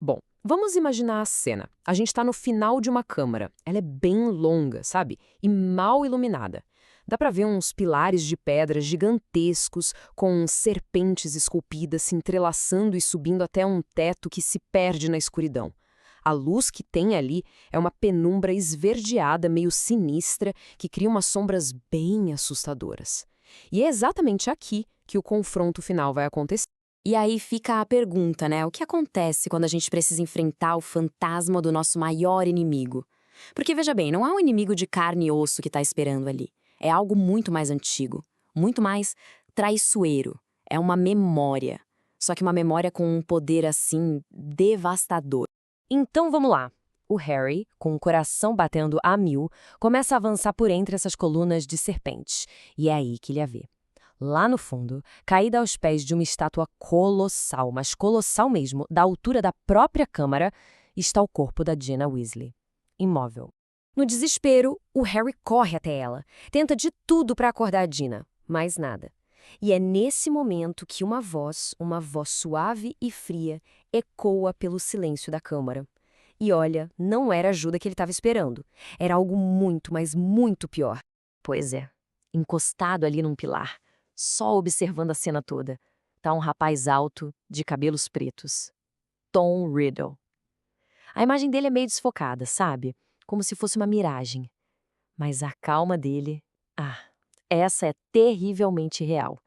Bom, vamos imaginar a cena. A gente está no final de uma câmara. Ela é bem longa, sabe? E mal iluminada. Dá pra ver uns pilares de pedra gigantescos, com serpentes esculpidas se entrelaçando e subindo até um teto que se perde na escuridão. A luz que tem ali é uma penumbra esverdeada, meio sinistra, que cria umas sombras bem assustadoras. E é exatamente aqui que o confronto final vai acontecer. E aí fica a pergunta, né? O que acontece quando a gente precisa enfrentar o fantasma do nosso maior inimigo? Porque, veja bem, não é um inimigo de carne e osso que está esperando ali. É algo muito mais antigo, muito mais traiçoeiro. É uma memória. Só que uma memória com um poder, assim, devastador. Então vamos lá. O Harry, com o coração batendo a mil, começa a avançar por entre essas colunas de serpentes. E é aí que ele a vê. Lá no fundo, caída aos pés de uma estátua colossal, mas colossal mesmo, da altura da própria câmara, está o corpo da Gina Weasley, imóvel. No desespero, o Harry corre até ela, tenta de tudo para acordar a Gina, mas nada. E é nesse momento que uma voz suave e fria, ecoa pelo silêncio da câmara. E olha, não era a ajuda que ele estava esperando. Era algo muito, mas muito pior. Pois é, encostado ali num pilar, só observando a cena toda, tá um rapaz alto, de cabelos pretos. Tom Riddle. A imagem dele é meio desfocada, sabe? Como se fosse uma miragem. Mas a calma dele, essa é terrivelmente real.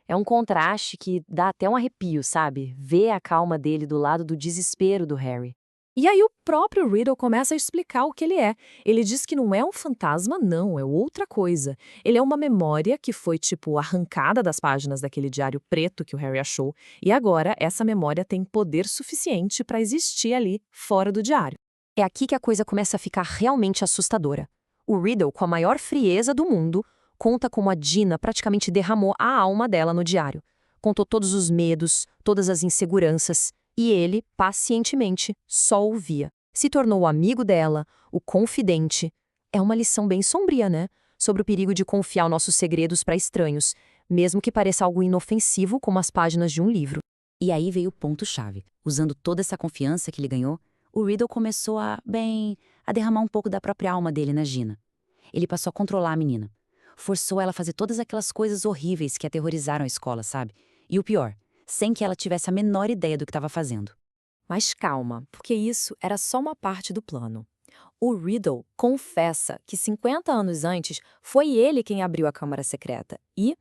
É um contraste que dá até um arrepio, sabe? Ver a calma dele do lado do desespero do Harry. E aí o próprio Riddle começa a explicar o que ele é. Ele diz que não é um fantasma, não, é outra coisa. Ele é uma memória que foi, tipo, arrancada das páginas daquele diário preto que o Harry achou, e agora essa memória tem poder suficiente para existir ali, fora do diário. É aqui que a coisa começa a ficar realmente assustadora. O Riddle, com a maior frieza do mundo, conta como a Gina praticamente derramou a alma dela no diário. Contou todos os medos, todas as inseguranças, e ele, pacientemente, só ouvia. Se tornou o amigo dela, o confidente. É uma lição bem sombria, né? Sobre o perigo de confiar nossos segredos para estranhos, mesmo que pareça algo inofensivo como as páginas de um livro. E aí veio o ponto-chave. Usando toda essa confiança que ele ganhou, o Riddle começou a derramar um pouco da própria alma dele na Gina. Ele passou a controlar a menina. Forçou ela a fazer todas aquelas coisas horríveis que aterrorizaram a escola, sabe? E o pior, sem que ela tivesse a menor ideia do que estava fazendo. Mas calma, porque isso era só uma parte do plano. O Riddle confessa que 50 anos antes foi ele quem abriu a câmara secreta e,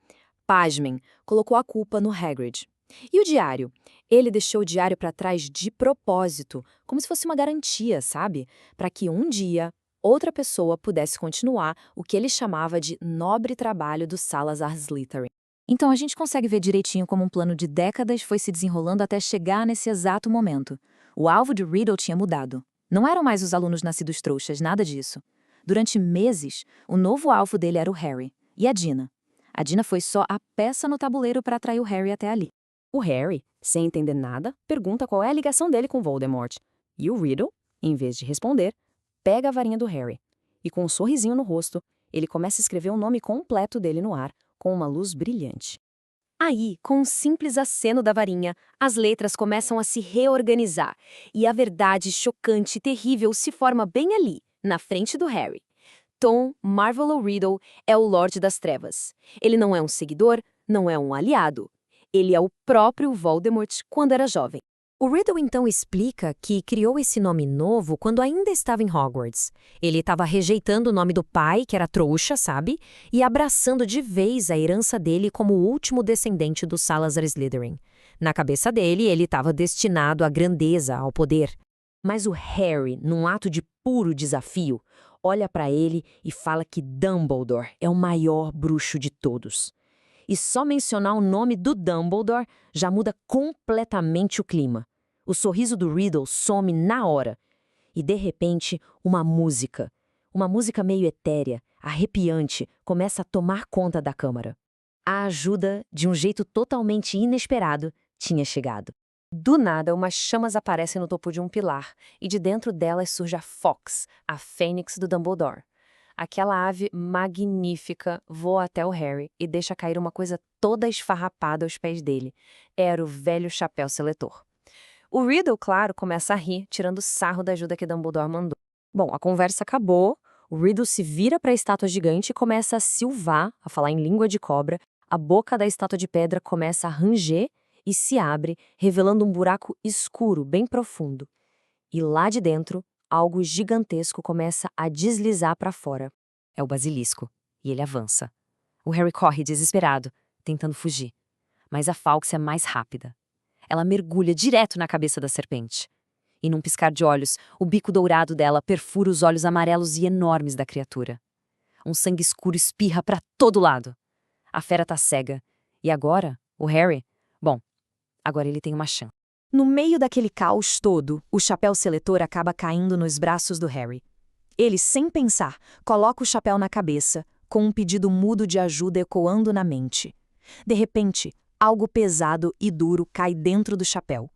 pasmem, colocou a culpa no Hagrid. E o diário? Ele deixou o diário para trás de propósito, como se fosse uma garantia, sabe? Para que um dia outra pessoa pudesse continuar o que ele chamava de nobre trabalho do Salazar Slytherin. Então a gente consegue ver direitinho como um plano de décadas foi se desenrolando até chegar nesse exato momento. O alvo de Riddle tinha mudado. Não eram mais os alunos nascidos trouxas, nada disso. Durante meses, o novo alvo dele era o Harry e a Gina. A Gina foi só a peça no tabuleiro para atrair o Harry até ali. O Harry, sem entender nada, pergunta qual é a ligação dele com Voldemort. E o Riddle, em vez de responder, pega a varinha do Harry. E com um sorrisinho no rosto, ele começa a escrever o nome completo dele no ar, com uma luz brilhante. Aí, com um simples aceno da varinha, as letras começam a se reorganizar, e a verdade chocante e terrível se forma bem ali, na frente do Harry. Tom Marvolo Riddle é o Lorde das Trevas. Ele não é um seguidor, não é um aliado. Ele é o próprio Voldemort quando era jovem. O Riddle então explica que criou esse nome novo quando ainda estava em Hogwarts. Ele estava rejeitando o nome do pai, que era trouxa, sabe? E abraçando de vez a herança dele como o último descendente do Salazar Slytherin. Na cabeça dele, ele estava destinado à grandeza, ao poder. Mas o Harry, num ato de puro desafio, olha para ele e fala que Dumbledore é o maior bruxo de todos. E só mencionar o nome do Dumbledore já muda completamente o clima. O sorriso do Riddle some na hora. E, de repente, uma música meio etérea, arrepiante, começa a tomar conta da câmara. A ajuda, de um jeito totalmente inesperado, tinha chegado. Do nada, umas chamas aparecem no topo de um pilar, e de dentro delas surge a Fawkes, a fênix do Dumbledore. Aquela ave magnífica voa até o Harry e deixa cair uma coisa toda esfarrapada aos pés dele. Era o velho chapéu seletor. O Riddle, claro, começa a rir, tirando sarro da ajuda que Dumbledore mandou. Bom, a conversa acabou, o Riddle se vira para a estátua gigante e começa a silvar, a falar em língua de cobra, a boca da estátua de pedra começa a ranger e se abre, revelando um buraco escuro, bem profundo. E lá de dentro, algo gigantesco começa a deslizar para fora. É o basilisco, e ele avança. O Harry corre desesperado, tentando fugir. Mas a Fawkes é mais rápida. Ela mergulha direto na cabeça da serpente. E num piscar de olhos, o bico dourado dela perfura os olhos amarelos e enormes da criatura. Um sangue escuro espirra para todo lado. A fera tá cega. E agora, o Harry? Bom, agora ele tem uma chance. No meio daquele caos todo, o chapéu seletor acaba caindo nos braços do Harry. Ele, sem pensar, coloca o chapéu na cabeça, com um pedido mudo de ajuda ecoando na mente. De repente, algo pesado e duro cai dentro do chapéu.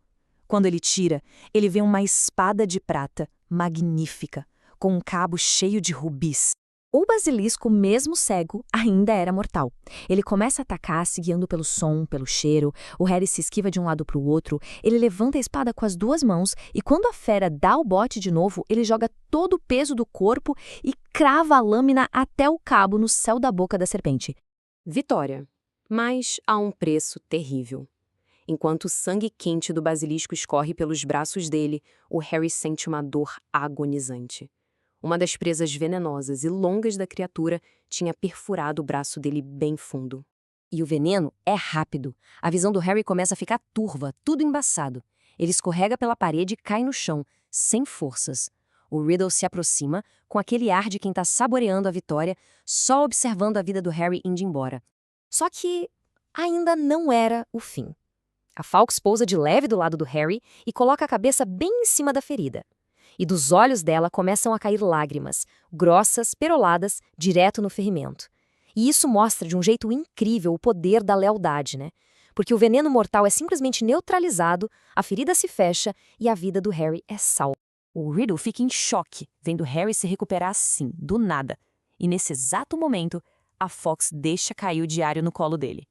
Quando ele tira, ele vê uma espada de prata, magnífica, com um cabo cheio de rubis. O basilisco, mesmo cego, ainda era mortal. Ele começa a atacar, se guiando pelo som, pelo cheiro. O Harry se esquiva de um lado para o outro. Ele levanta a espada com as duas mãos e quando a fera dá o bote de novo, ele joga todo o peso do corpo e crava a lâmina até o cabo no céu da boca da serpente. Vitória. Mas a um preço terrível. Enquanto o sangue quente do basilisco escorre pelos braços dele, o Harry sente uma dor agonizante. Uma das presas venenosas e longas da criatura tinha perfurado o braço dele bem fundo. E o veneno é rápido. A visão do Harry começa a ficar turva, tudo embaçado. Ele escorrega pela parede e cai no chão, sem forças. O Riddle se aproxima, com aquele ar de quem está saboreando a vitória, só observando a vida do Harry indo embora. Só que ainda não era o fim. A Fawkes pousa de leve do lado do Harry e coloca a cabeça bem em cima da ferida. E dos olhos dela começam a cair lágrimas, grossas, peroladas, direto no ferimento. E isso mostra de um jeito incrível o poder da lealdade, né? Porque o veneno mortal é simplesmente neutralizado, a ferida se fecha e a vida do Harry é salva. O Riddle fica em choque, vendo Harry se recuperar assim, do nada. E nesse exato momento, a Fawkes deixa cair o diário no colo dele.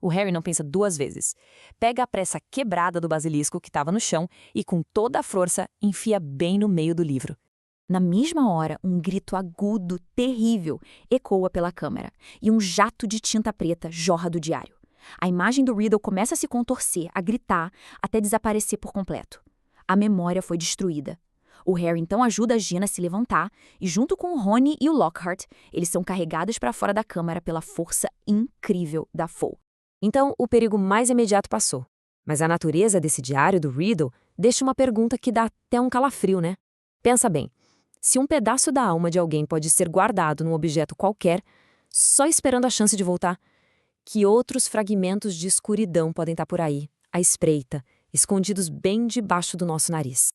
O Harry não pensa duas vezes. Pega a pressa quebrada do basilisco que estava no chão e, com toda a força, enfia bem no meio do livro. Na mesma hora, um grito agudo, terrível, ecoa pela câmara, e um jato de tinta preta jorra do diário. A imagem do Riddle começa a se contorcer, a gritar, até desaparecer por completo. A memória foi destruída. O Harry então ajuda a Gina a se levantar, e junto com o Rony e o Lockhart, eles são carregados para fora da câmara pela força incrível da Fawkes. Então, o perigo mais imediato passou. Mas a natureza desse diário do Riddle deixa uma pergunta que dá até um calafrio, né? Pensa bem, se um pedaço da alma de alguém pode ser guardado num objeto qualquer, só esperando a chance de voltar, que outros fragmentos de escuridão podem estar por aí, à espreita, escondidos bem debaixo do nosso nariz?